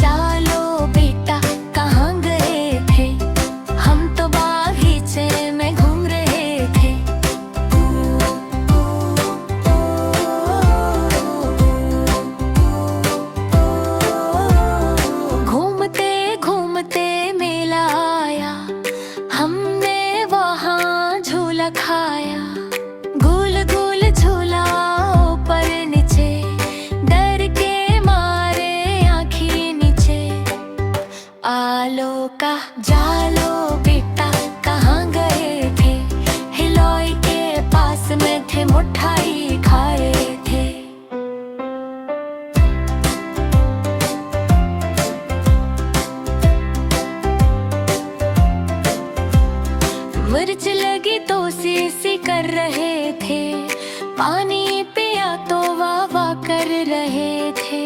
चालो बेटा कहाँ गए थे, हम तो बागीचे में घूम रहे थे। घूमते घूमते मेला आया, हमने वहाँ झूला खाया। गोल गोल झूला ऊपर नीचे, डर के मारे आँखें नीचे। आलो का जालो बेटा कहाँ गए थे, हिलोई के पास में थे, मिठाई खाए थे। मिर्च लगी तो सी कर रहे थे, पानी पिया तो वाह वाह कर रहे थे।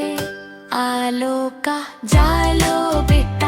आलो का जालो बेटा